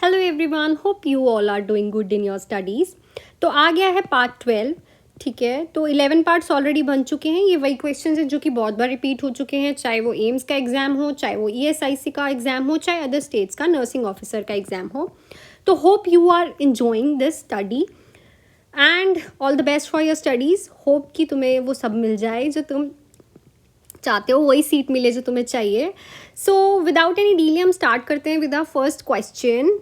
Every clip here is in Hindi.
Hello everyone, hope you all are doing good in your studies. तो आ गया है पार्ट 12। ठीक है, तो 11 पार्ट्स ऑलरेडी बन चुके हैं। ये वही क्वेश्चंस हैं जो कि बहुत बार रिपीट हो चुके हैं, चाहे वो एम्स का एग्ज़ाम हो, चाहे वो ईएसआईसी का एग्ज़ाम हो, चाहे अदर स्टेट्स का नर्सिंग ऑफिसर का एग्ज़ाम हो। तो hope you are enjoying this study and all the best for your studies. Hope कि तुम्हें वो सब मिल जाए जो तुम चाहते हो, वही सीट मिले जो तुम्हें चाहिए। सो विदाउट एनी डिले हम स्टार्ट करते हैं विद द फर्स्ट क्वेश्चन।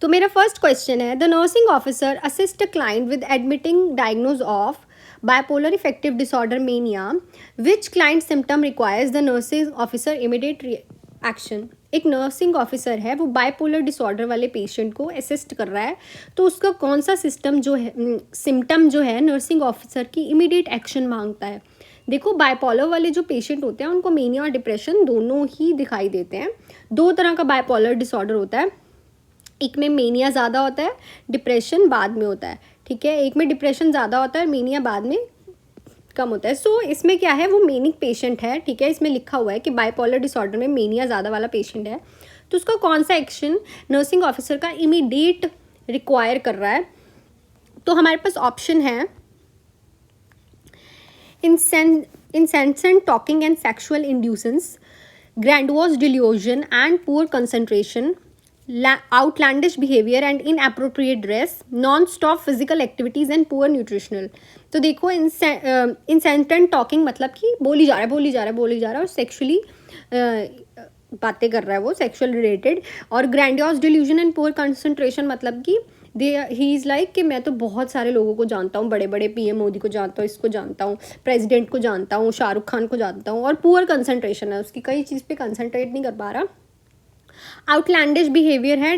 तो मेरा फर्स्ट क्वेश्चन है, the nursing officer assist a client with admitting diagnose of bipolar effective disorder mania, which client symptom requires the nursing officer immediate action. एक नर्सिंग ऑफिसर है, वो बाइपोलर डिसऑर्डर वाले पेशेंट को असिस्ट कर रहा है, तो उसका कौन सा सिम्टम जो है नर्सिंग ऑफिसर की इमीडिएट एक्शन मांगता है। देखो, बाइपोलर वाले जो पेशेंट होते हैं उनको मेनिया और डिप्रेशन दोनों ही दिखाई देते हैं। दो तरह का बाइपोलर डिसऑर्डर होता है, एक में मेनिया ज़्यादा होता है, डिप्रेशन बाद में होता है। ठीक है, एक में डिप्रेशन ज़्यादा होता है और मेनिया बाद में कम होता है। सो इसमें क्या है, वो मेनिक पेशेंट है। ठीक है, इसमें लिखा हुआ है कि बाइपोलर डिसऑर्डर में मेनिया ज़्यादा वाला पेशेंट है, तो उसका कौन सा एक्शन नर्सिंग ऑफिसर का इमीडिएट रिक्वायर कर रहा है। तो हमारे पास ऑप्शन है incessant talking and sexual inducence, grandiose delusion and poor concentration, outlandish behavior and inappropriate dress, non-stop physical activities and poor nutritional। तो देखो, incessant talking मतलब कि बोली जा रहा है और सेक्सुअली बातें कर रहा है, वो सेक्सुअल रिलेटेड। और grandiose delusion and poor concentration मतलब कि ही इज़ लाइक कि मैं तो बहुत सारे लोगों को जानता हूँ, बड़े बड़े पीएम मोदी को जानता हूँ, इसको जानता हूँ, प्रेसिडेंट को जानता हूँ, शाहरुख खान को जानता हूँ। और पुअर कंसंट्रेशन है, उसकी कई चीज़ पे कंसंट्रेट नहीं कर पा रहा। आउटलैंडिश बिहेवियर है,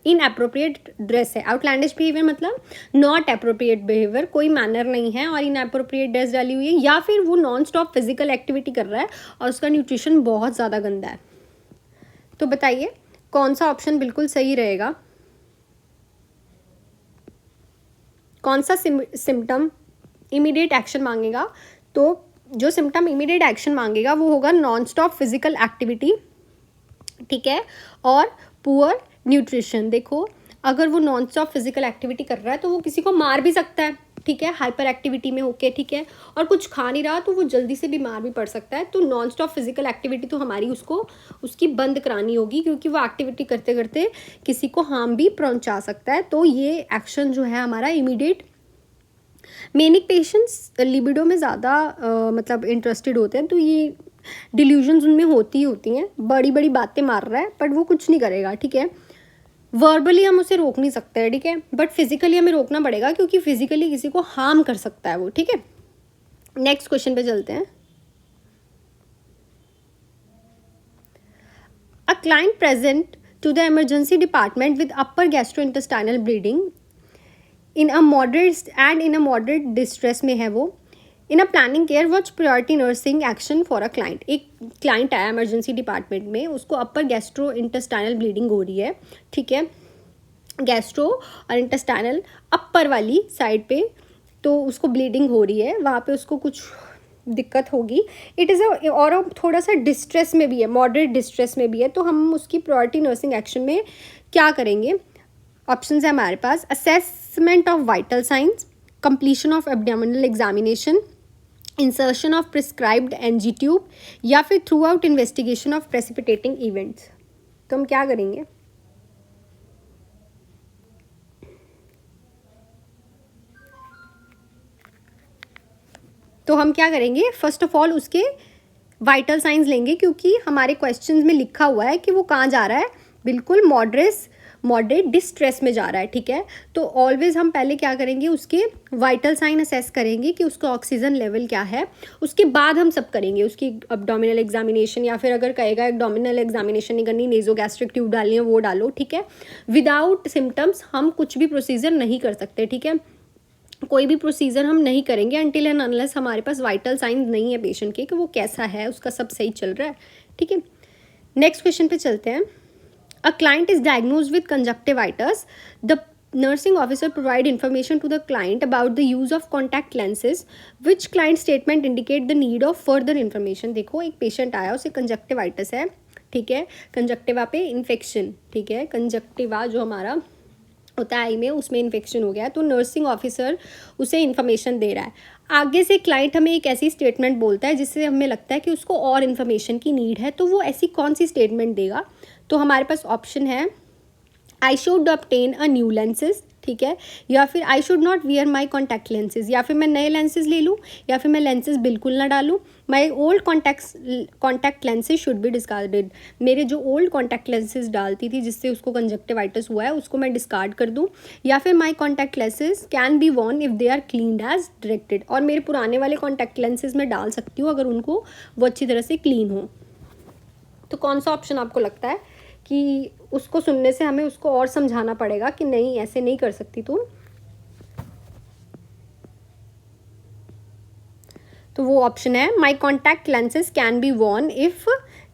इनअप्रोप्रिएट ड्रेस है। आउटलैंडिश बिहेवियर मतलब नॉट अप्रोप्रिएट बिहेवियर, कोई मैनर नहीं है और इनअप्रोप्रिएट ड्रेस डाली हुई है, या फिर वो नॉन स्टॉप फिजिकल एक्टिविटी कर रहा है और उसका न्यूट्रिशन बहुत ज़्यादा गंदा है। तो बताइए कौन सा ऑप्शन बिल्कुल सही रहेगा, कौन सा सिम्टम इमीडिएट एक्शन मांगेगा। तो जो सिम्टम इमीडिएट एक्शन मांगेगा वो होगा नॉन स्टॉप फिजिकल एक्टिविटी, ठीक है, और पुअर न्यूट्रिशन। देखो, अगर वो नॉन स्टॉप फिजिकल एक्टिविटी कर रहा है तो वो किसी को मार भी सकता है, ठीक है, हाइपर एक्टिविटी में होके, ठीक है, और कुछ खा नहीं रहा तो वो जल्दी से बीमार भी पड़ सकता है। तो नॉन स्टॉप फिजिकल एक्टिविटी तो हमारी उसकी बंद करानी होगी, क्योंकि वो एक्टिविटी करते करते किसी को हार्म भी पहुंचा सकता है। तो ये एक्शन जो है हमारा इमीडिएट। मेनिक पेशेंट्स लिबिडो में ज़्यादा मतलब इंटरेस्टेड होते हैं, तो ये डिल्यूजन्स उनमें होती हैं, बड़ी बड़ी बातें मार रहा है बट वो कुछ नहीं करेगा। ठीक है, वर्बली हम उसे रोक नहीं सकते हैं, ठीक है, बट फिजिकली हमें रोकना पड़ेगा, क्योंकि फिजिकली किसी को हार्म कर सकता है वो। ठीक है, नेक्स्ट क्वेश्चन पे चलते हैं। A client present to the emergency department with upper gastrointestinal bleeding in a moderate distress में है वो। In a planning care which priority nursing action for a client. एक क्लाइंट आया इमरजेंसी डिपार्टमेंट में, उसको अपर गैस्ट्रो इंटेस्टाइनल ब्लीडिंग हो रही है, ठीक है, गैस्ट्रो और इंटेस्टाइनल अपर वाली साइड पे, तो उसको ब्लीडिंग हो रही है, वहाँ पे उसको कुछ दिक्कत होगी। इट इज़ और थोड़ा सा डिस्ट्रेस में भी है, मॉडरेट डिस्ट्रेस में भी है, तो हम उसकी प्रायोरिटी नर्सिंग एक्शन में क्या करेंगे। ऑप्शन है हमारे पास, assessment of vital signs, completion of abdominal examination, insertion of prescribed NG tube, या फिर throughout investigation of precipitating events. तो हम क्या करेंगे, फर्स्ट ऑफ ऑल उसके वाइटल साइंस लेंगे, क्योंकि हमारे क्वेश्चंस में लिखा हुआ है कि वो कहाँ जा रहा है, बिल्कुल मॉडरेट डिस्ट्रेस में जा रहा है। ठीक है, तो ऑलवेज हम पहले क्या करेंगे, उसके वाइटल साइन असेस करेंगे कि उसका ऑक्सीजन लेवल क्या है, उसके बाद हम सब करेंगे उसकी एब्डोमिनल एग्जामिनेशन, या फिर अगर कहेगा एब्डोमिनल एग्जामिनेशन नहीं करनी, नेजोगैस्ट्रिक ट्यूब डालनी है, वो डालो। ठीक है, विदाउट सिम्टम्स हम कुछ भी प्रोसीजर नहीं कर सकते। ठीक है, कोई भी प्रोसीजर हम नहीं करेंगे अनटिल एंड अनलेस हमारे पास वाइटल साइंस नहीं है पेशेंट के, कि वो कैसा है, उसका सब सही चल रहा है। ठीक है, नेक्स्ट क्वेश्चन पे चलते हैं। A client is diagnosed with conjunctivitis, the nursing officer provide information to the client about the use of contact lenses, which client statement indicate the need of further information। देखो, एक पेशेंट आया, उसे कंजक्टिवाइटिस है, ठीक है, कंजक्टिवा पे इन्फेक्शन, ठीक है, कंजक्टिवा जो हमारा होता है आई में, उसमें इन्फेक्शन हो गया है, तो नर्सिंग ऑफिसर उसे इन्फॉर्मेशन दे रहा है। आगे से क्लाइंट हमें एक ऐसी स्टेटमेंट बोलता है जिससे हमें लगता है कि उसको और इन्फॉर्मेशन की नीड है, तो वो ऐसी कौन सी स्टेटमेंट देगा? तो हमारे पास ऑप्शन है I should obtain a new lenses, ठीक है, या फिर I should not wear my contact lenses, या फिर मैं नए लेंसेज ले लूँ, या फिर मैं लेंसेज बिल्कुल ना डालूँ, my old contact lenses should be discarded, मेरे जो ओल्ड कॉन्टैक्ट लेंसेज डालती थी जिससे उसको कंजक्टिवाइटिस हुआ है उसको मैं डिस्कार्ड कर दूँ, या फिर my contact lenses can be worn if they are cleaned as directed, और मेरे पुराने वाले कॉन्टैक्ट लेंसेज मैं डाल सकती हूँ अगर उनको वो अच्छी तरह से क्लीन हो। तो कौन सा ऑप्शन आपको लगता है कि उसको सुनने से हमें उसको और समझाना पड़ेगा कि नहीं ऐसे नहीं कर सकती तुम? तो वो ऑप्शन है my contact lenses can be worn if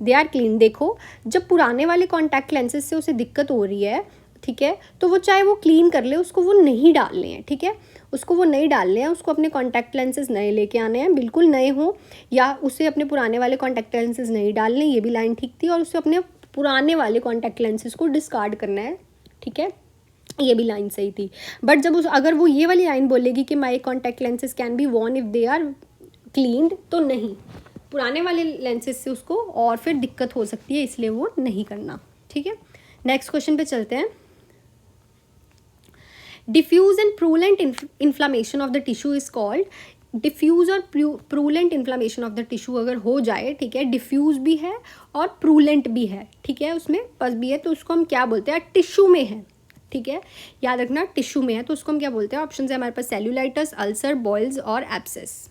they are clean. देखो, जब पुराने वाले कॉन्टैक्ट लेंसेज से उसे दिक्कत हो रही है, ठीक है, तो वो चाहे वो क्लीन कर ले, उसको वो नहीं डालने हैं, ठीक है, उसको वो नहीं डालने हैं, उसको अपने कॉन्टैक्ट लेंसेज नए लेके आने हैं, बिल्कुल नए हों, या उसे अपने पुराने वाले कॉन्टैक्ट लेंसेज नहीं डालने, ये भी लाइन ठीक थी, और उसे अपने पुराने वाले कॉन्टैक्ट लेंसेज को डिस्कार्ड करना है, ठीक है, ये भी लाइन सही थी। बट जब अगर वो ये वाली लाइन बोलेगी कि my contact lenses can be worn if they are cleaned, तो नहीं, पुराने वाले लेंसेज से उसको और फिर दिक्कत हो सकती है, इसलिए वो नहीं करना, ठीक है। नेक्स्ट क्वेश्चन पे चलते हैं। Diffuse and purulent inflammation of the tissue is called, diffuse और purulent inflammation of the tissue अगर हो जाए, ठीक है, डिफ्यूज भी है और प्रूलेंट भी है, ठीक है, उसमें पस भी है, तो उसको हम क्या बोलते हैं? टिश्यू में है, ठीक है, याद रखना, टिश्यू में है, तो उसको हम क्या बोलते हैं? ऑप्शन है हमारे पास सेल्यूलाइटिस, अल्सर, बॉइल्स और एब्सेस।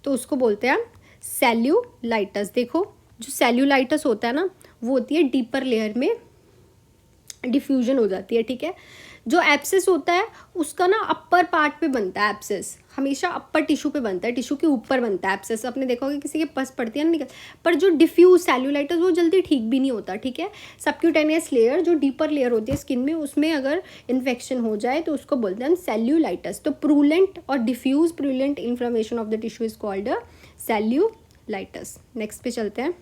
तो उसको बोलते हैं सेल्यूलाइटिस। देखो, जो सेल्यूलाइटिस होता है ना, वो होती है डीपर लेयर में डिफ्यूजन हो जाती है, ठीक है। जो एब्सेस होता है उसका ना अपर पार्ट पे बनता है, एब्सेस हमेशा अपर टिश्यू पे बनता है, टिश्यू के ऊपर बनता है एब्सेस। आपने देखा होगा किसी के पस पड़ती है ना निकल, पर जो डिफ्यूज सेल्यूलाइटिस वो जल्दी ठीक भी नहीं होता, ठीक है। सबक्यूटेनियस लेयर जो डीपर लेयर होती है स्किन में, उसमें अगर इन्फेक्शन हो जाए तो उसको बोलते हैं सेल्यूलाइटिस। तो प्रूलेंट और diffuse purulent inflammation of the tissue is called cellulitis. Next पे चलते हैं।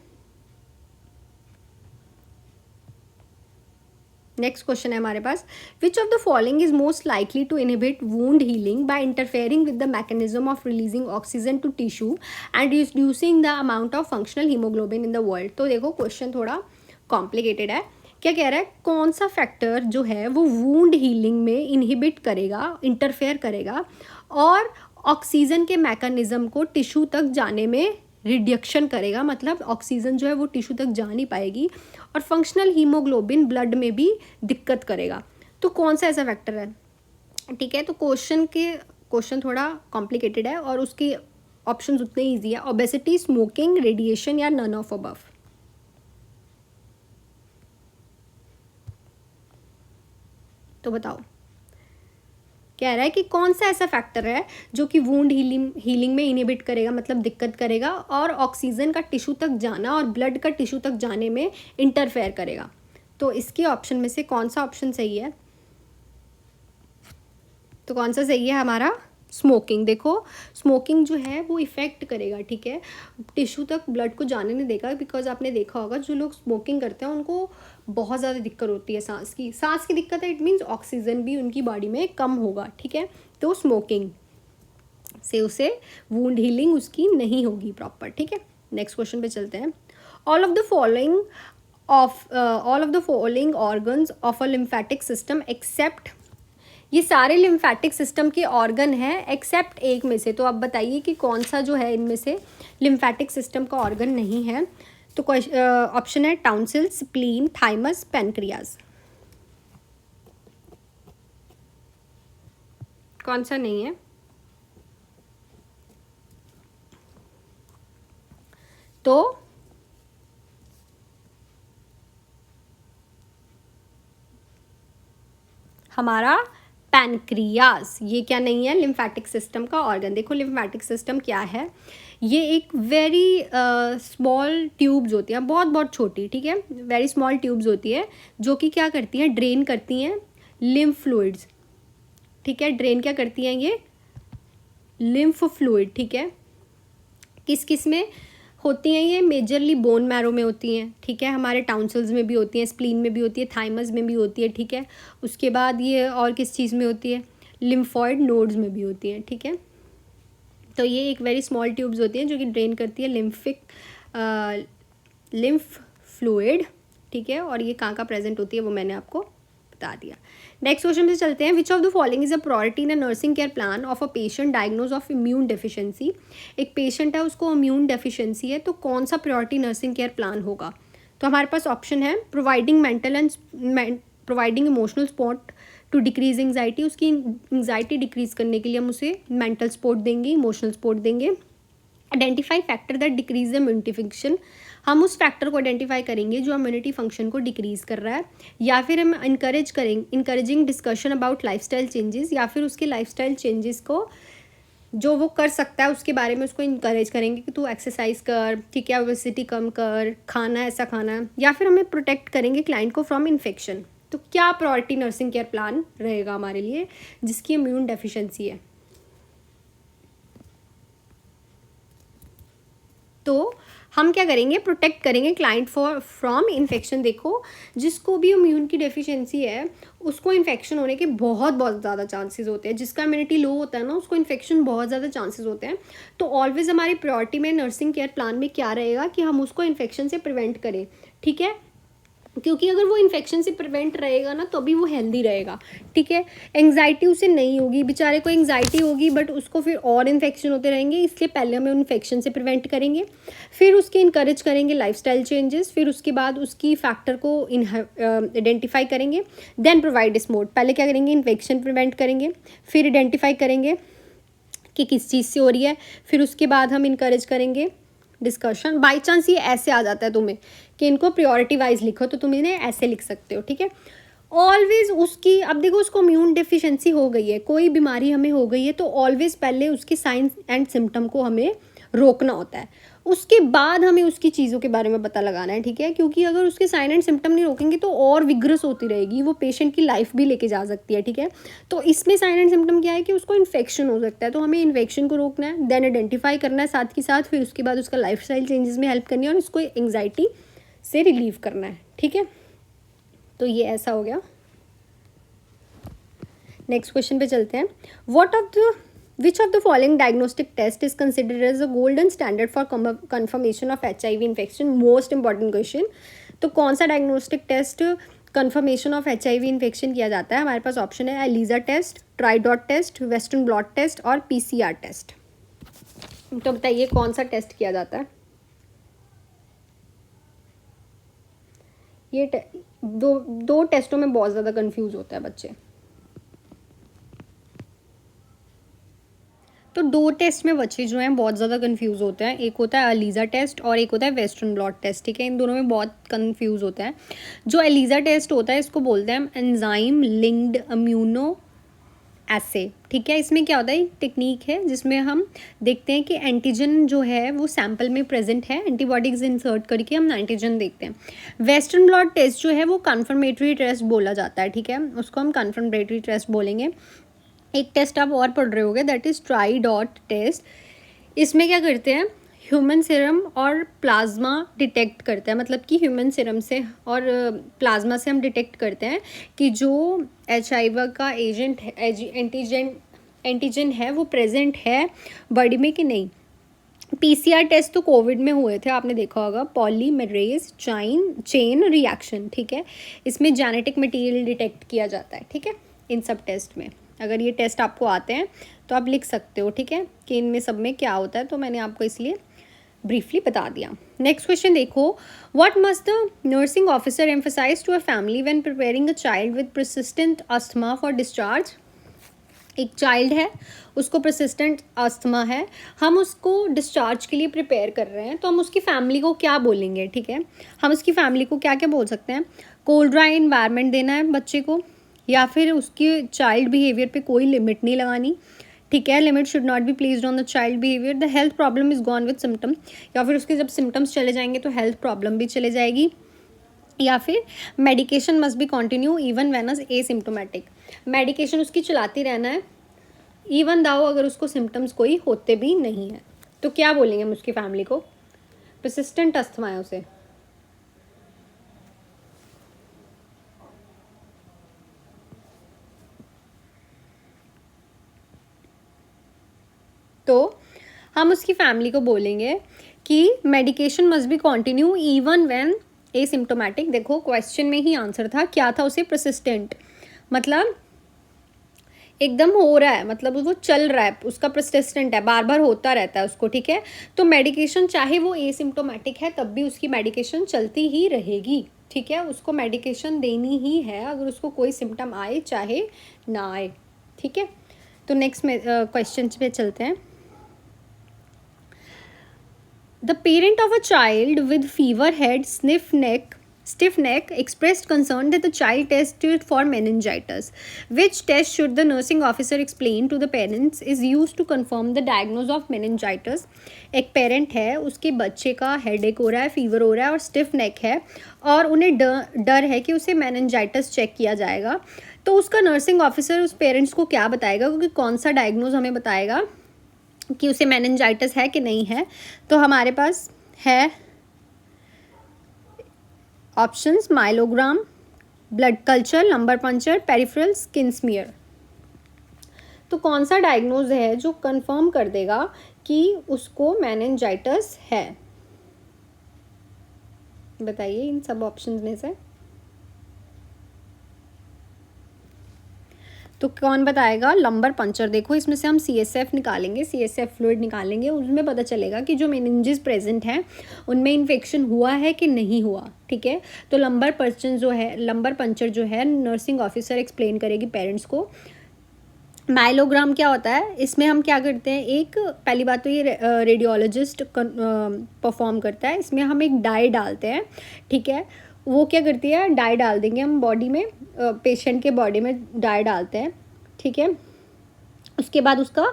नेक्स्ट क्वेश्चन है हमारे पास, which of the following is most likely to inhibit wound healing by interfering with the mechanism of releasing oxygen to tissue and reducing the amount of functional haemoglobin in the world. तो देखो, क्वेश्चन थोड़ा कॉम्प्लिकेटेड है। क्या कह रहा है? कौन सा फैक्टर जो है वो वूंड हीलिंग में इनहिबिट करेगा, इंटरफेयर करेगा और ऑक्सीजन के मैकेनिज्म को टिश्यू तक जाने में रिडक्शन करेगा, मतलब ऑक्सीजन जो है वो टिश्यू तक जा नहीं पाएगी और फंक्शनल हीमोग्लोबिन ब्लड में भी दिक्कत करेगा। तो कौन सा ऐसा फैक्टर है? ठीक है, तो क्वेश्चन थोड़ा कॉम्प्लिकेटेड है और उसके ऑप्शंस उतने ईजी है। ओबेसिटी, स्मोकिंग, रेडिएशन या नन ऑफ अबव। तो बताओ, कह रहा है कि कौन सा ऐसा फैक्टर है जो कि वूंड हीलिंग में इनहिबिट करेगा, मतलब दिक्कत करेगा, और ऑक्सीजन का टिश्यू तक जाना और ब्लड का टिश्यू तक जाने में इंटरफेयर करेगा। तो इसके ऑप्शन में से कौन सा ऑप्शन सही है? तो कौन सा सही है हमारा? स्मोकिंग। देखो, स्मोकिंग जो है वो इफ़ेक्ट करेगा, ठीक है, टिश्यू तक ब्लड को जाने नहीं देगा। बिकॉज आपने देखा होगा जो लोग स्मोकिंग करते हैं उनको बहुत ज़्यादा दिक्कत होती है, सांस की दिक्कत है, इट मीन्स ऑक्सीजन भी उनकी बॉडी में कम होगा, ठीक है। तो स्मोकिंग से उसे वूंड हीलिंग उसकी नहीं होगी प्रॉपर, ठीक है। नेक्स्ट क्वेश्चन पे चलते हैं। All of the following organs of a lymphatic system except, ये सारे लिम्फेटिक सिस्टम के ऑर्गन हैं एक्सेप्ट एक में से। तो आप बताइए कि कौन सा जो है इनमें से लिम्फेटिक सिस्टम का ऑर्गन नहीं है। तो ऑप्शन है टाउंसिल, स्प्लीन, थाइमस, पैनक्रियाज। कौन सा नहीं है? तो हमारा पैनक्रियास, ये क्या नहीं है? लिम्फेटिक सिस्टम का ऑर्गन। देखो, लिम्फेटिक सिस्टम क्या है? ये एक वेरी स्मॉल ट्यूब्स होती हैं, बहुत बहुत छोटी, ठीक है, वेरी स्मॉल ट्यूब्स होती है जो कि क्या करती हैं? ड्रेन करती हैं लिम्फ फ्लूइड्स, ठीक है। ड्रेन क्या करती हैं? ये लिम्फ फ्लूइड, ठीक है, किस किस में होती हैं ये? मेजरली बोन मैरो में होती हैं, ठीक है, हमारे टाउंसल्स में भी होती हैं, स्प्लीन में भी होती है, थाइमस में भी होती है, ठीक है। उसके बाद ये और किस चीज़ में होती है? लिम्फॉइड नोड्स में भी होती हैं, ठीक है। तो ये एक वेरी स्मॉल ट्यूब्स होती हैं जो कि ड्रेन करती है लिम्फ फ्लूइड, ठीक है। और ये कहाँ प्रेजेंट होती है वो मैंने आपको बता दिया। नेक्स्ट क्वेश्चन पे चलते हैं। Which of the following is a priority in a nursing care plan of a patient diagnose of immune deficiency. एक पेशेंट है, उसको इम्यून डेफिशिएंसी है, तो कौन सा प्रायोरिटी नर्सिंग केयर प्लान होगा? तो हमारे पास ऑप्शन है providing mental and providing emotional support to decrease anxiety. उसकी एंग्जाइटी डिक्रीज करने के लिए हम उसे मेंटल सपोर्ट देंगे, इमोशनल सपोर्ट देंगे। Identify factor that decrease the immunity function. हम उस फैक्टर को आइडेंटिफाई करेंगे जो इम्यूनिटी फंक्शन को डिक्रीज कर रहा है। या फिर हम encouraging discussion about lifestyle changes, या फिर उसके लाइफस्टाइल चेंजेस को जो वो कर सकता है उसके बारे में उसको इंकरेज करेंगे कि तू एक्सरसाइज कर, ठीक है, ओबेसिटी कम कर, खाना ऐसा खाना है। या फिर हमें प्रोटेक्ट करेंगे क्लाइंट को फ्रॉम इन्फेक्शन। तो क्या प्रायोरिटी नर्सिंग केयर प्लान रहेगा हमारे लिए जिसकी इम्यून डेफिशिएंसी है? तो हम क्या करेंगे? प्रोटेक्ट करेंगे क्लाइंट फ्रॉम इन्फेक्शन। देखो, जिसको भी इम्यून की डेफिशिएंसी है उसको इन्फेक्शन होने के बहुत बहुत ज़्यादा चांसेस होते हैं। जिसका इम्यूनिटी लो होता है ना उसको इन्फेक्शन बहुत ज़्यादा चांसेस होते हैं। तो ऑलवेज हमारी प्रायोरिटी में नर्सिंग केयर प्लान में क्या रहेगा कि हम उसको इन्फेक्शन से प्रिवेंट करें, ठीक है। क्योंकि अगर वो इन्फेक्शन से प्रिवेंट रहेगा ना तो भी वो हेल्दी रहेगा, ठीक है। एंग्जाइटी उसे नहीं होगी, बेचारे को एंग्जाइटी होगी बट उसको फिर और इन्फेक्शन होते रहेंगे, इसलिए पहले हमें इन्फेक्शन से प्रिवेंट करेंगे, फिर उसके इनकरेज करेंगे लाइफस्टाइल चेंजेस, फिर उसके बाद उसकी फैक्टर को आइडेंटिफाई करेंगे, देन प्रोवाइड सपोर्ट। पहले क्या करेंगे? इन्फेक्शन प्रिवेंट करेंगे, फिर आइडेंटिफाई करेंगे कि किस चीज़ से हो रही है, फिर उसके बाद हम इनकरेज करेंगे डिस्कशन। बाई चांस ये ऐसे आ जाता है तुम्हें कि इनको प्रायोरिटी वाइज लिखो तो तुम इन्हें ऐसे लिख सकते हो, ठीक है। ऑलवेज उसकी, अब देखो उसको इम्यून डेफिशिएंसी हो गई है, कोई बीमारी हमें हो गई है, तो ऑलवेज पहले उसके साइंस एंड सिम्टम को हमें रोकना होता है, उसके बाद हमें उसकी चीज़ों के बारे में पता लगाना है, ठीक है। क्योंकि अगर उसके साइन एंड सिम्टम नहीं रोकेंगे तो और विग्रस होती रहेगी, वो पेशेंट की लाइफ भी लेके जा सकती है, ठीक है। तो इसमें साइन एंड सिम्टम क्या है कि उसको इन्फेक्शन हो सकता है, तो हमें इन्फेक्शन को रोकना है, देन आइडेंटिफाई करना है साथ के साथ, फिर उसके बाद उसका लाइफस्टाइल चेंजेस में हेल्प करनी है और उसको एंग्जाइटी से रिलीव करना है, ठीक है। तो ये ऐसा हो गया। नेक्स्ट क्वेश्चन पे चलते हैं। Which of the following diagnostic test is considered as a golden standard for confirmation of HIV infection? Most important question. तो कौन सा diagnostic test confirmation of HIV infection किया जाता है? हमारे पास ऑप्शन है ELISA test, Tridot test, western blot test और PCR टेस्ट। तो बताइए कौन सा टेस्ट किया जाता है? ये दो टेस्टों में बहुत ज़्यादा कंफ्यूज होता है बच्चे। तो दो टेस्ट में बच्चे जो हैं बहुत ज़्यादा कंफ्यूज होते हैं, एक होता है एलिजा टेस्ट और एक होता है वेस्टर्न ब्लॉट टेस्ट, ठीक है। इन दोनों में बहुत कंफ्यूज होता है। जो एलिजा टेस्ट होता है इसको बोलते हैं एंजाइम लिंक्ड इम्यूनो एसे, ठीक है। इसमें क्या होता है? एक टेक्निक है जिसमें हम देखते हैं कि एंटीजन जो है वो सैंपल में प्रेजेंट है, एंटीबॉडीज इंसर्ट करके हम एंटीजन देखते हैं। वेस्टर्न ब्लॉट टेस्ट जो है वो कन्फर्मेटरी टेस्ट बोला जाता है, ठीक है, उसको हम कन्फर्मेटरी टेस्ट बोलेंगे। एक टेस्ट आप और पढ़ रहे होगे, दैट इज़ ट्राइडॉट टेस्ट। इसमें क्या करते हैं? ह्यूमन सीरम और प्लाज्मा डिटेक्ट करते हैं, मतलब कि ह्यूमन सीरम से और प्लाज्मा से हम डिटेक्ट करते हैं कि जो HIV का एजेंट एंटीजन है वो प्रेजेंट है बॉडी में कि नहीं। PCR टेस्ट तो कोविड में हुए थे, आपने देखा होगा, पॉलीमरेज चेन रिएक्शन, ठीक है। इसमें जेनेटिक मटेरियल डिटेक्ट किया जाता है, ठीक है, इन सब टेस्ट में। अगर ये टेस्ट आपको आते हैं तो आप लिख सकते हो, ठीक है, कि इनमें सब में क्या होता है, तो मैंने आपको इसलिए ब्रीफली बता दिया। नेक्स्ट क्वेश्चन देखो, what must the nursing officer emphasise to a family when preparing a child with persistent asthma for discharge. एक चाइल्ड है, उसको परसिस्टेंट अस्थमा है, हम उसको डिस्चार्ज के लिए प्रिपेयर कर रहे हैं, तो हम उसकी फैमिली को क्या बोलेंगे, ठीक है। हम उसकी फैमिली को क्या क्या बोल सकते हैं? कोल्ड ड्राई इन्वायरमेंट देना है बच्चे को, या फिर उसकी चाइल्ड बिहेवियर पे कोई लिमिट नहीं लगानी, ठीक है, limit should not be placed on the child behaviour, the health problem is gone with symptom, या फिर उसके जब सिम्टम्स चले जाएंगे तो हेल्थ प्रॉब्लम भी चले जाएगी, या फिर medication must be continue even when is asymptomatic, medication उसकी चलाती रहना है इवन दाओ अगर उसको सिम्टम्स कोई होते भी नहीं है। तो क्या बोलेंगे हम उसकी फैमिली को? परसिस्टेंट अस्थमा है उसे। तो हम उसकी फैमिली को बोलेंगे कि medication must be continue even when asymptomatic. देखो क्वेश्चन में ही आंसर था, क्या था उसे? परसिस्टेंट, मतलब एकदम हो रहा है, मतलब वो चल रहा है, उसका परसिस्टेंट है, बार बार होता रहता है उसको, ठीक है। तो मेडिकेशन चाहे वो एसिम्प्टोमेटिक है तब भी उसकी मेडिकेशन चलती ही रहेगी, ठीक है। उसको मेडिकेशन देनी ही है अगर उसको कोई सिम्टम आए चाहे ना आए, ठीक है। तो नेक्स्ट में क्वेश्चन पे चलते हैं। The parent of a child with fever, head, stiff neck expressed concern that the child tested for meningitis. Which test should the nursing officer explain to the parents is used to confirm the diagnosis of meningitis? एक पेरेंट है, उसके बच्चे का हेडेक हो रहा है, फीवर हो रहा है और स्टिफ नेक है और उन्हें डर है कि उसे मेनिंजाइटिस चेक किया जाएगा। तो उसका नर्सिंग ऑफिसर उस पेरेंट्स को क्या बताएगा, क्योंकि कौन सा डायग्नोज हमें बताएगा कि उसे मेनिंजाइटिस है कि नहीं है? तो हमारे पास है options: myelogram, blood culture, lumbar puncture, peripheral skin smear. तो कौन सा डायग्नोज है जो कंफर्म कर देगा कि उसको मेनिंजाइटिस है? बताइए इन सब ऑप्शंस में से। तो कौन बताएगा? Lumbar puncture. देखो इसमें से हम CSF निकालेंगे, CSF फ्लूइड निकालेंगे, उसमें पता चलेगा कि जो मेनिंजेस प्रेजेंट हैं उनमें इन्फेक्शन हुआ है कि नहीं हुआ, ठीक है। तो लंबर पंचर जो है नर्सिंग ऑफिसर एक्सप्लेन करेगी पेरेंट्स को। माइलोग्राम क्या होता है? इसमें हम क्या करते हैं, एक पहली बात तो ये रेडियोलॉजिस्ट परफॉर्म करता है। इसमें हम एक डाई डालते हैं, ठीक है। वो क्या करती है, डाई डाल देंगे हम बॉडी में, पेशेंट के बॉडी में डाई डालते हैं, ठीक है। उसके बाद उसका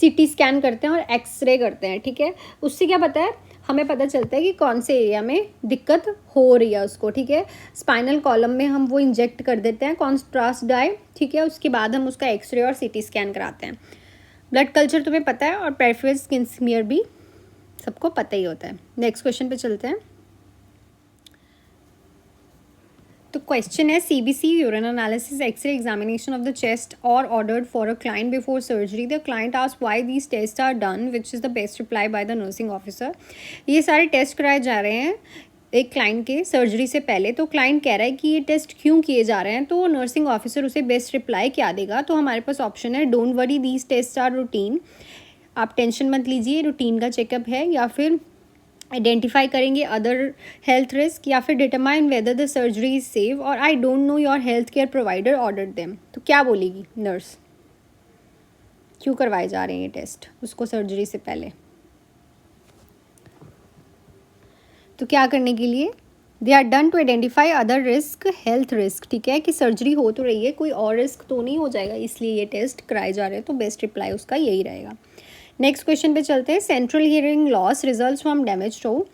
CT स्कैन करते हैं और एक्सरे करते हैं, ठीक है। उससे क्या पता है, हमें पता चलता है कि कौन से एरिया में दिक्कत हो रही है उसको, ठीक है। स्पाइनल कॉलम में हम वो इंजेक्ट कर देते हैं कॉन्ट्रास्ट डाई, ठीक है। उसके बाद हम उसका एक्सरे और CT स्कैन कराते हैं। ब्लड कल्चर तुम्हें पता है और पेरिफेरल स्किन स्मीयर भी सबको पता ही होता है। नेक्स्ट क्वेश्चन पे चलते हैं। तो क्वेश्चन है CBC urine analysis X ray examination of the chest और ordered for a client before surgery. The client asked why these test are done, which is the best reply by the nursing officer. ये सारे टेस्ट कराए जा रहे हैं एक क्लाइंट के सर्जरी से पहले। तो क्लाइंट कह रहा है कि ये टेस्ट क्यों किए जा रहे हैं, तो नर्सिंग ऑफिसर उसे बेस्ट रिप्लाई क्या देगा? तो हमारे पास ऑप्शन है: don't worry these test are routine, आप टेंशन मत लीजिए, रूटीन का चेकअप है। या फिर आइडेंटिफाई करेंगे अदर हेल्थ रिस्क, या फिर determine whether the surgery is safe, और I don't know your health care provider order them. तो क्या बोलेगी नर्स, क्यों करवाए जा रहे हैं ये टेस्ट उसको सर्जरी से पहले? तो क्या करने के लिए? They are done to identify other risk, health risk, ठीक है, कि सर्जरी हो तो रही है, कोई और रिस्क तो नहीं हो जाएगा, इसलिए ये टेस्ट कराए जा रहे हैं। तो बेस्ट रिप्लाई उसका यही रहेगा। नेक्स्ट क्वेश्चन पे चलते हैं। Central hearing loss results from damage to.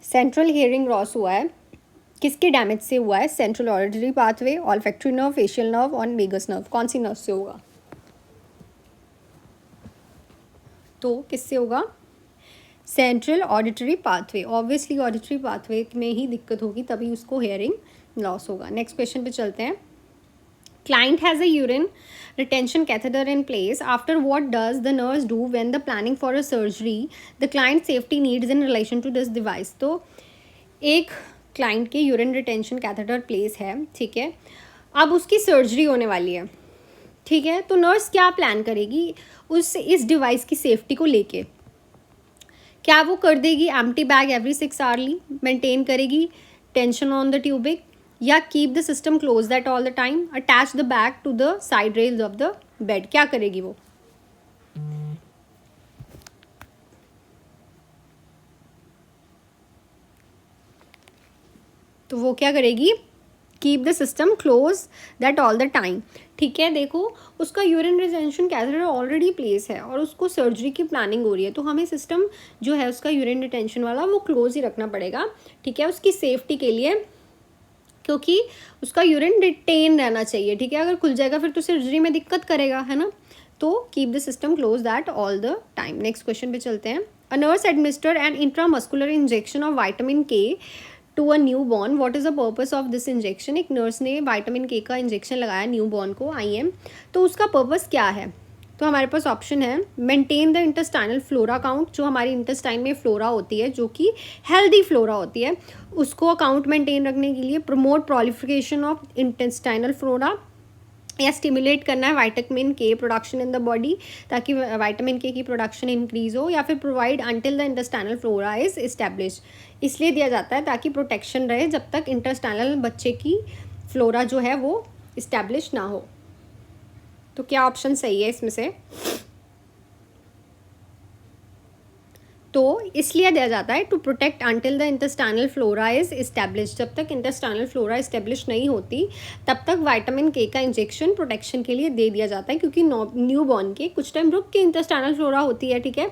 Central hearing loss हुआ है, किसके डैमेज से हुआ है? Central auditory pathway, olfactory nerve, facial nerve और वेगस नर्व। कौन सी नर्व से होगा? तो किससे होगा? Central auditory pathway. Obviously auditory pathway में ही दिक्कत होगी, तभी उसको हियरिंग लॉस होगा। नेक्स्ट क्वेश्चन पे चलते हैं। Client has a urine retention catheter in place. After what does the nurse do when the planning for a surgery the client safety needs in relation to this device? तो एक क्लाइंट के यूरिन रिटेंशन कैथेटर प्लेस है, ठीक है। अब उसकी सर्जरी होने वाली है, ठीक है। तो नर्स क्या प्लान करेगी इस डिवाइस की सेफ्टी को लेके? क्या वो कर देगी empty bag every 6 hourly, maintain करेगी टेंशन ऑन द ट्यूबिक, या keep the system close that all the time, attach the bag to the side rails of the bed? क्या करेगी वो? तो वो क्या करेगी? Keep the system close that all the time, ठीक है। देखो उसका urine retention catheter already place है और उसको सर्जरी की प्लानिंग हो रही है, तो हमें सिस्टम जो है उसका यूरिन रिटेंशन वाला वो क्लोज ही रखना पड़ेगा, ठीक है, उसकी सेफ्टी के लिए, क्योंकि उसका यूरिन रिटेन रहना चाहिए, ठीक है। अगर खुल जाएगा फिर तो सर्जरी में दिक्कत करेगा, है ना। तो keep the system close that all the time. Next question पे चलते हैं। A nurse administer an intramuscular injection of vitamin K to a newborn, what is the purpose of this injection. एक नर्स ने विटामिन के का इंजेक्शन लगाया न्यू बॉर्न को, IM, तो उसका पर्पस क्या है। तो हमारे पास ऑप्शन है maintain the intestinal flora count, जो हमारी इंटेस्टाइन में फ्लोरा होती है जो कि हेल्दी फ्लोरा होती है, उसको अकाउंट मेंटेन रखने के लिए। Promote proliferation of intestinal flora, या स्टिमुलेट करना है विटामिन के प्रोडक्शन इन द बॉडी ताकि विटामिन के की प्रोडक्शन इंक्रीज हो, या फिर provide until the intestinal flora is establish, इसलिए दिया जाता है ताकि प्रोटेक्शन रहे जब तक इंटेस्टाइनल बच्चे की फ्लोरा जो है वो इस्टेब्लिश ना हो। तो क्या ऑप्शन सही है इसमें से। तो इसलिए दिया जाता है to protect until the intestinal flora is establish, जब तक इंटेस्टाइनल फ्लोरा इस्टेब्लिश नहीं होती तब तक विटामिन के का इंजेक्शन प्रोटेक्शन के लिए दे दिया जाता है, क्योंकि न्यू बॉर्न के कुछ टाइम रुक के इंटेस्टाइनल फ्लोरा होती है, ठीक है,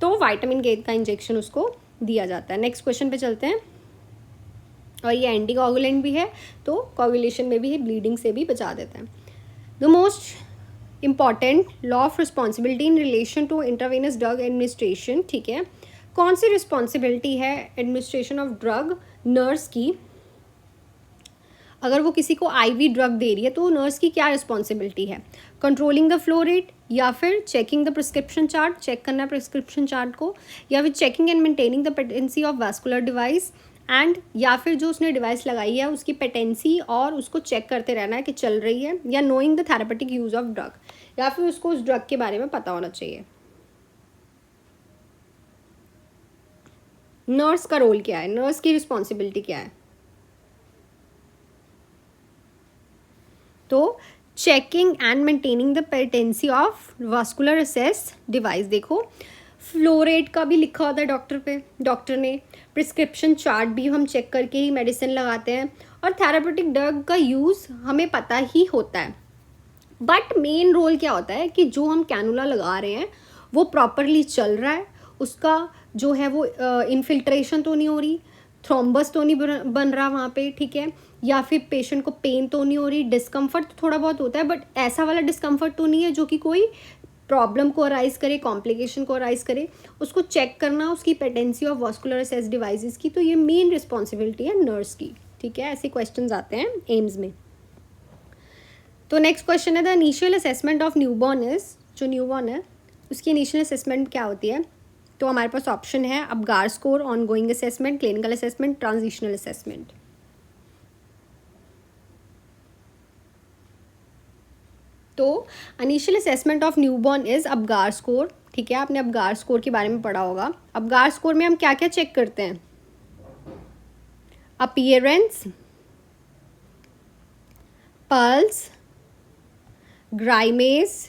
तो विटामिन के का इंजेक्शन उसको दिया जाता है। नेक्स्ट क्वेश्चन पे चलते हैं। और ये एंटी कोगुलेंट भी है, तो कोगुलेशन में भी ब्लीडिंग से भी बचा देता है। The most important law of responsibility in relation to intravenous drug administration, ठीक है, कौन सी रिस्पॉन्सिबिलिटी है एडमिनिस्ट्रेशन ऑफ ड्रग नर्स की। अगर वो किसी को IV ड्रग दे रही है तो नर्स की क्या रिस्पॉन्सिबिलिटी है। कंट्रोलिंग द फ्लो रेट, या फिर checking the prescription chart, check करना प्रिस्क्रिप्शन चार्ट को, या फिर checking and maintaining the patency of vascular device, and या फिर जो उसने डिवाइस लगाई है उसकी पेटेंसी और उसको चेक करते रहना है कि चल रही है, या knowing the therapeutic use of drug, या फिर उसको उस ड्रग के बारे में पता होना चाहिए। नर्स का रोल क्या है, नर्स की रिस्पॉन्सिबिलिटी क्या है। तो checking and maintaining the patency of vascular assess device, देखो फ्लो रेट का भी लिखा होता है डॉक्टर ने, प्रिस्क्रिप्शन चार्ट भी हम चेक करके ही मेडिसिन लगाते हैं, और थेरापेटिक ड्रग का यूज़ हमें पता ही होता है। बट मेन रोल क्या होता है कि जो हम कैनुला लगा रहे हैं वो प्रॉपरली चल रहा है, उसका जो है वो इनफिल्ट्रेशन तो नहीं हो रही, थ्रोम्बस तो नहीं बन रहा वहाँ पे, ठीक है, या फिर पेशेंट को पेन तो नहीं हो रही, डिस्कम्फर्ट तो थोड़ा बहुत होता है बट ऐसा वाला डिस्कम्फर्ट तो नहीं है जो कि कोई प्रॉब्लम को अराइज करे, कॉम्प्लिकेशन को अराइज करे, उसको चेक करना उसकी patency of vascular assess devices की। तो ये मेन रिस्पॉन्सिबिलिटी है नर्स की, ठीक है, ऐसे क्वेश्चंस आते हैं एम्स में। तो नेक्स्ट क्वेश्चन है the initial assessment of newborn is, जो न्यूबॉर्न है उसकी इनिशियल असेसमेंट क्या होती है। तो हमारे पास ऑप्शन है Apgar score, ongoing assessment, clinical assessment, transitional assessment. तो initial assessment of newborn is Apgar score, ठीक है, आपने अपगार स्कोर के बारे में पढ़ा होगा। अपगार स्कोर में हम क्या क्या चेक करते हैं, अपीयरेंस, पल्स, ग्राइमेज,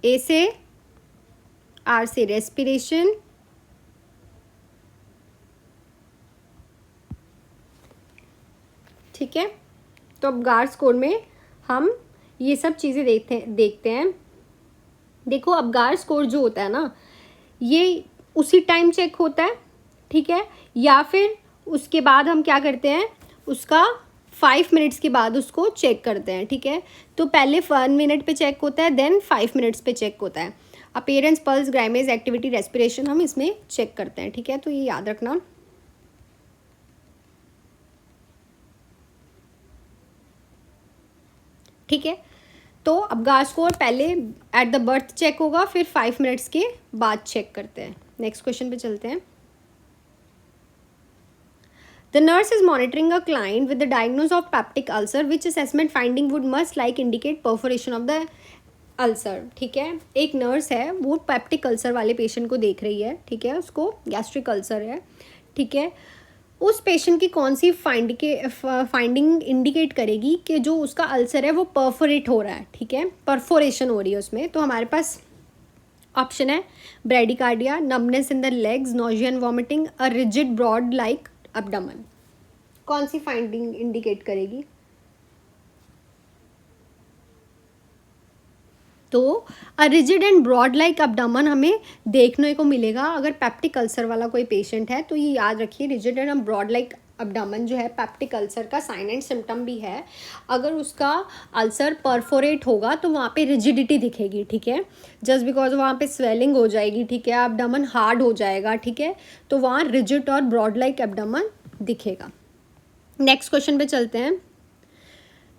A से R से रेस्पिरेशन, ठीक है। तो अपगार स्कोर में हम ये सब चीज़ें देखते हैं। देखो अपगार स्कोर जो होता है ना, ये उसी टाइम चेक होता है, ठीक है, या फिर उसके बाद हम क्या करते हैं, उसका 5 मिनट्स के बाद उसको चेक करते हैं, ठीक है। तो पहले 1 मिनट पे चेक होता है, देन 5 मिनट्स पे चेक होता है। अपीयरेंस, पल्स, ग्राइमेज, एक्टिविटी, रेस्पिरेशन हम इसमें चेक करते हैं, ठीक है, तो ये याद रखना। ठीक है, तो अपगार स्कोर पहले एट द बर्थ चेक होगा, फिर 5 मिनट्स के बाद चेक करते हैं। नेक्स्ट क्वेश्चन पे चलते हैं। The nurse is monitoring a client with the diagnosis of peptic ulcer. Which assessment finding would must like indicate perforation of the ulcer? ठीक है, एक नर्स है वो पेप्टिक अल्सर वाले पेशेंट को देख रही है, ठीक है, उसको गैस्ट्रिक अल्सर है, ठीक है, उस पेशेंट की कौन सी फाइंडिंग इंडिकेट करेगी कि जो उसका अल्सर है वो परफोरेट हो रहा है, ठीक है, परफोरेशन हो रही है उसमें। तो हमारे पास ऑप्शन है bradycardia, numbness in the legs, nausea and vomiting, a rigid broad like abdomen. कौन सी फाइंडिंग इंडिकेट करेगी। तो a rigid and broad like abdomen हमें देखने को मिलेगा अगर पेप्टिक अल्सर वाला कोई पेशेंट है। तो ये याद रखिए, रिजिड एंड ब्रॉड लाइक अब्डामन जो है पेप्टिक अल्सर का साइन एंड सिम्टम भी है। अगर उसका अल्सर परफोरेट होगा तो वहाँ पे रिजिडिटी दिखेगी, ठीक है, जस्ट बिकॉज वहाँ पे स्वेलिंग हो जाएगी, ठीक है, अब्डामन हार्ड हो जाएगा, ठीक है, तो वहाँ रिजिड और ब्रॉड लाइक अब्डामन दिखेगा। नेक्स्ट क्वेश्चन पे चलते हैं।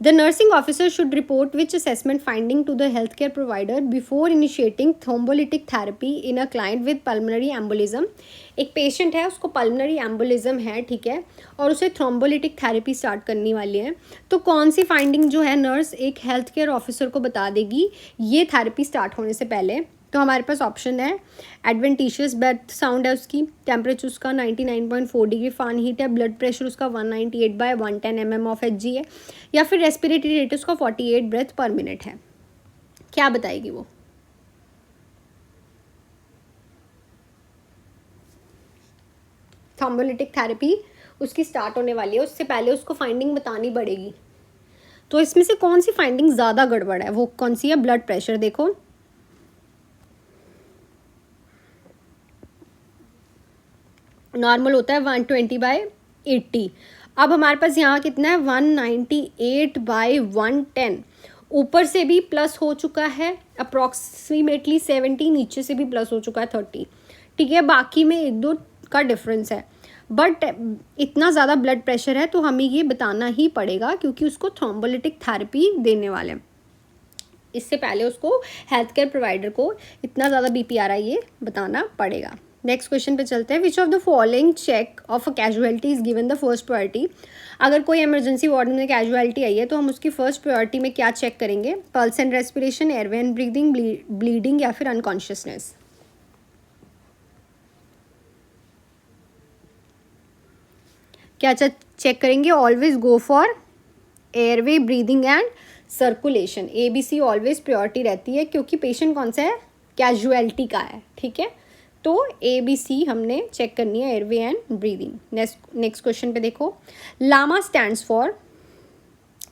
The nursing officer should report which assessment finding to the healthcare provider before initiating thrombolytic therapy in a client with pulmonary embolism। एक पेशेंट है, उसको पल्मोनरी एम्बोलिज्म है, ठीक है, और उसे थ्रोम्बोलिटिक थेरेपी स्टार्ट करनी वाली है, तो कौन सी फाइंडिंग जो है नर्स एक हेल्थ केयर ऑफिसर को बता देगी ये थेरेपी स्टार्ट होने से पहले। तो हमारे पास ऑप्शन है एडवेंटिशियस ब्रेथ साउंड है उसकी, टेम्परेचर उसका 99.4 डिग्री फ़ारेनहीट है, ब्लड प्रेशर उसका 198/110 mm ऑफ Hg है, या फिर रेस्पिरेटरी रेट उसका 48 ब्रेथ पर मिनट है। क्या बताएगी वो? थ्रोम्बोलिटिक थेरेपी उसकी स्टार्ट होने वाली है, उससे पहले उसको फाइंडिंग बतानी पड़ेगी। तो इसमें से कौन सी फाइंडिंग ज़्यादा गड़बड़ है, वो कौन सी है? ब्लड प्रेशर देखो, नॉर्मल होता है 120/80। अब हमारे पास यहाँ कितना है 198/110, ऊपर से भी प्लस हो चुका है अप्रॉक्सीमेटली 70, नीचे से भी प्लस हो चुका है 30, ठीक है, बाकी में 1-2 का डिफरेंस है, बट इतना ज़्यादा ब्लड प्रेशर है तो हमें ये बताना ही पड़ेगा क्योंकि उसको थ्रोम्बोलिटिक थेरेपी देने वाले हैं। इससे पहले उसको हेल्थ केयर प्रोवाइडर को इतना ज़्यादा बीपी आ रहा है ये बताना पड़ेगा। नेक्स्ट क्वेश्चन पे चलते हैं। Which of the following check of a casualty is given the first priority. अगर कोई इमरजेंसी वार्ड में कैजुअलिटी आई है तो हम उसकी फर्स्ट प्रायोरिटी में क्या चेक करेंगे? Pulse and respiration, airway and breathing, bleeding या फिर अनकॉन्शियसनेस। क्या चेक करेंगे? Always go for airway, breathing and circulation. ABC always priority रहती है क्योंकि पेशेंट कौन सा है? कैजुअलिटी का है, ठीक है, तो ABC हमने चेक करनी है, airway and breathing. Next question पे देखो। LAMA stands for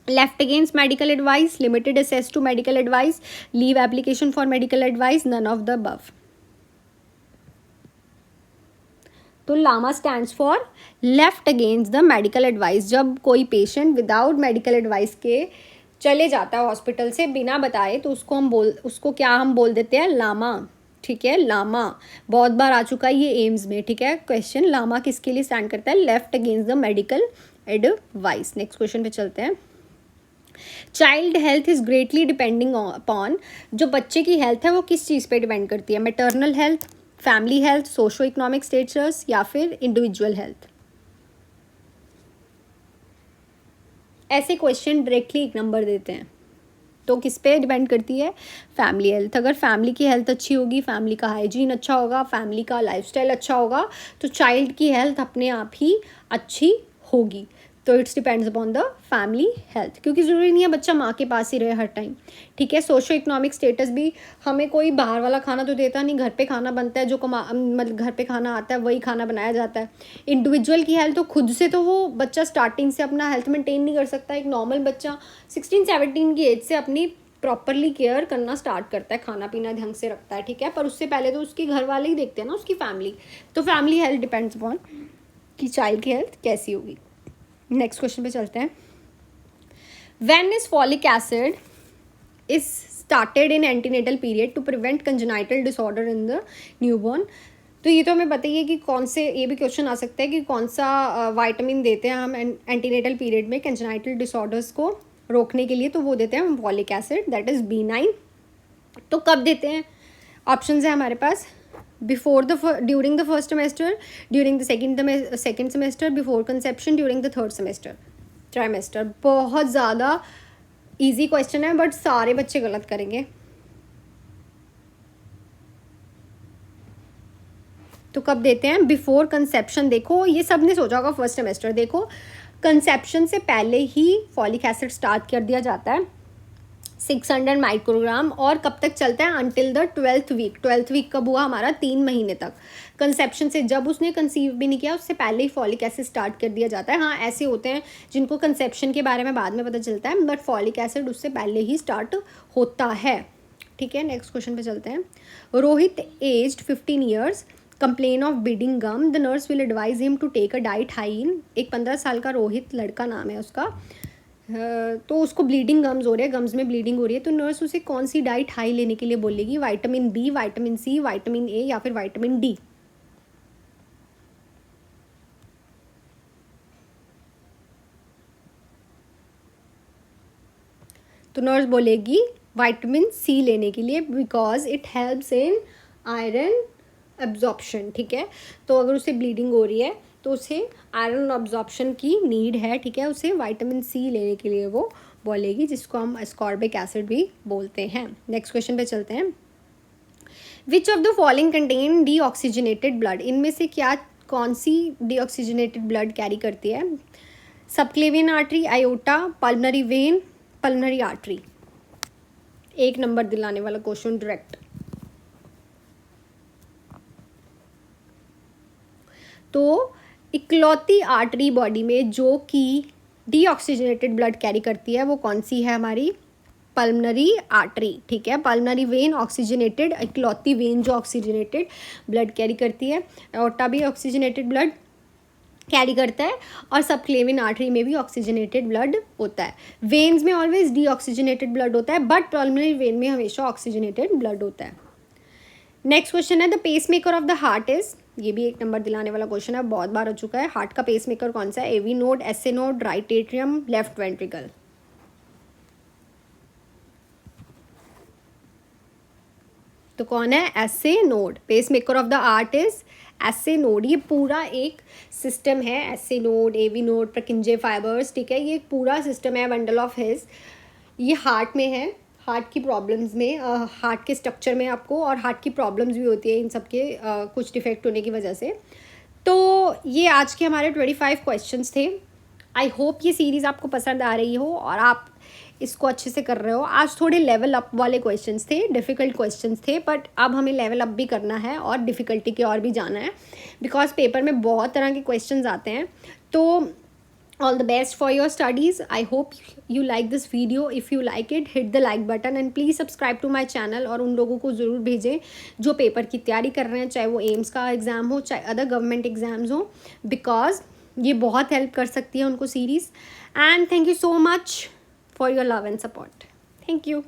left against medical advice, limited access to medical advice, leave application for medical advice, none of the above. तो LAMA stands for left against the medical advice. जब कोई पेशेंट विदाउट मेडिकल एडवाइस के चले जाता है हॉस्पिटल से बिना बताए तो उसको क्या हम बोल देते हैं? लामा, ठीक है, लामा बहुत बार आ चुका है ये एम्स में, ठीक है, क्वेश्चन। लामा किसके लिए स्टैंड करता है? Left against the medical advice. Next question पे चलते हैं। Child health is greatly depending upon. जो बच्चे की हेल्थ है वो किस चीज़ पे डिपेंड करती है? Maternal health, family health, socio economic status या फिर इंडिविजुअल हेल्थ। ऐसे क्वेश्चन डायरेक्टली एक नंबर देते हैं, तो किस पे डिपेंड करती है? Family health. अगर फैमिली की हेल्थ अच्छी होगी, फैमिली का हाइजीन अच्छा होगा, फैमिली का लाइफस्टाइल अच्छा होगा, तो चाइल्ड की हेल्थ अपने आप ही अच्छी होगी। तो it's depends upon the family health, क्योंकि ज़रूरी नहीं है बच्चा माँ के पास ही रहे हर टाइम, ठीक है। सोशो इकोनॉमिक स्टेटस भी, हमें कोई बाहर वाला खाना तो देता नहीं, घर पे खाना बनता है, जो मतलब घर पे खाना आता है वही खाना बनाया जाता है। इंडिविजुअल की हेल्थ तो खुद से तो वो बच्चा स्टार्टिंग से अपना हेल्थ मेंटेन नहीं कर सकता। एक नॉर्मल बच्चा 16-17 की एज से अपनी प्रॉपरली केयर करना स्टार्ट करता है, खाना पीना ढंग से रखता है, ठीक है, पर उससे पहले तो उसके घर वाले ही देखते हैं ना, उसकी फैमिली। तो फैमिली हेल्थ डिपेंड्स अपॉन कि चाइल्ड की हेल्थ कैसी होगी। नेक्स्ट क्वेश्चन पे चलते हैं। When is folic acid is started in antenatal period to prevent congenital disorder in the newborn. तो ये तो हमें बताइए कि कौन से, ये भी क्वेश्चन आ सकता है कि कौन सा विटामिन देते हैं हम एंटीनेटल पीरियड में कंजेनाइटल डिसऑर्डर्स को रोकने के लिए, तो वो देते हैं हम folic acid, that is B9। तो कब देते हैं? ऑप्शंस है हमारे पास, during the first semester, during the second semester, before conception, during the third trimester. बहुत ज़्यादा इजी क्वेश्चन है बट सारे बच्चे गलत करेंगे। तो कब देते हैं? Before conception. देखो ये सब ने सोचा होगा फर्स्ट सेमेस्टर, देखो कंसेप्शन से पहले ही फॉलिक एसिड स्टार्ट कर दिया जाता है 600 माइक्रोग्राम, और कब तक चलता है? Until the 12th week. 12th week कब हुआ हमारा? 3 महीने तक। कंसेप्शन से, जब उसने कंसीव भी नहीं किया उससे पहले ही फॉलिक एसिड स्टार्ट कर दिया जाता है। हाँ, ऐसे होते हैं जिनको कंसेप्शन के बारे में बाद में पता चलता है, बट फॉलिक एसिड उससे पहले ही स्टार्ट होता है, ठीक है। नेक्स्ट क्वेश्चन पे चलते हैं। Rohit aged 15 years complain of bleeding gum, the nurse will advise him to take a diet high in. एक 15 साल का रोहित लड़का नाम है उसका, तो उसको ब्लीडिंग गम्स हो रहे हैं, गम्स में ब्लीडिंग हो रही है, तो नर्स उसे कौन सी डाइट हाई लेने के लिए बोलेगी? Vitamin B, vitamin C, vitamin A या फिर विटामिन डी? तो नर्स बोलेगी विटामिन सी लेने के लिए, because it helps in iron absorption. ठीक है, तो अगर उसे ब्लीडिंग हो रही है तो उसे आयरन एब्जॉर्प्शन की नीड है। ठीक है, उसे विटामिन सी लेने के लिए वो बोलेगी, जिसको हम एस्कॉर्बिक एसिड भी बोलते हैं। नेक्स्ट क्वेश्चन पे चलते हैं। Which of the following contain deoxygenated blood? इनमें से क्या, कौन सी डीऑक्सीजनेटेड ब्लड कैरी करती है? Subclavian artery, iota, pulmonary when, pulmonary artery. 1 number दिलाने वाला क्वेश्चन डायरेक्ट। तो इकलौती आर्टरी बॉडी में जो कि डीऑक्सीजनेटेड ब्लड कैरी करती है वो कौन सी है? हमारी पल्मनरी आर्टरी। ठीक है, पल्मनरी वेन ऑक्सीजनेटेड, इकलौती वेन जो ऑक्सीजनेटेड ब्लड कैरी करती है। एओर्टा भी ऑक्सीजनेटेड ब्लड कैरी करता है, और सबक्लेवियन आर्टरी में भी ऑक्सीजनेटेड ब्लड होता है। वेन्स में ऑलवेज डीऑक्सीजनेटेड ब्लड होता है, बट पल्मनरी वेन में हमेशा ऑक्सीजनेटेड ब्लड होता है। नेक्स्ट क्वेश्चन है, the pacemaker of the heart is? ये भी 1 नंबर दिलाने वाला क्वेश्चन है, बहुत बार हो चुका है। हार्ट का पेस मेकर कौन सा है? AV node, SA node, right atrium, left ventricle? तो कौन है? SA node. Pacemaker of the heart is SA node. ये पूरा एक सिस्टम है, SA node, AV node, Purkinje fibres. ठीक है, ये एक पूरा सिस्टम है, बंडल ऑफ हिज। ये हार्ट में है, हार्ट की प्रॉब्लम्स में, हार्ट के स्ट्रक्चर में आपको, और हार्ट की प्रॉब्लम्स भी होती है इन सब के कुछ डिफेक्ट होने की वजह से। तो ये आज के हमारे 25 क्वेश्चंस थे। आई होप ये सीरीज़ आपको पसंद आ रही हो और आप इसको अच्छे से कर रहे हो। आज थोड़े लेवल अप वाले क्वेश्चंस थे, डिफ़िकल्ट क्वेश्चंस थे, बट अब हमें लेवल अप भी करना है और डिफ़िकल्टी की और भी जाना है, बिकॉज पेपर में बहुत तरह के क्वेश्चंस आते हैं। तो all the best for your studies. I hope you like this video. If you like it, hit the like button and please subscribe to my channel। और उन लोगों को ज़रूर भेजें जो पेपर की तैयारी कर रहे हैं, चाहे वो एम्स का एग्ज़ाम हो, चाहे अदर गवर्नमेंट एग्ज़ाम्स हो, बिकॉज ये बहुत हेल्प कर सकती है उनको series. And thank you so much for your love and support. Thank you.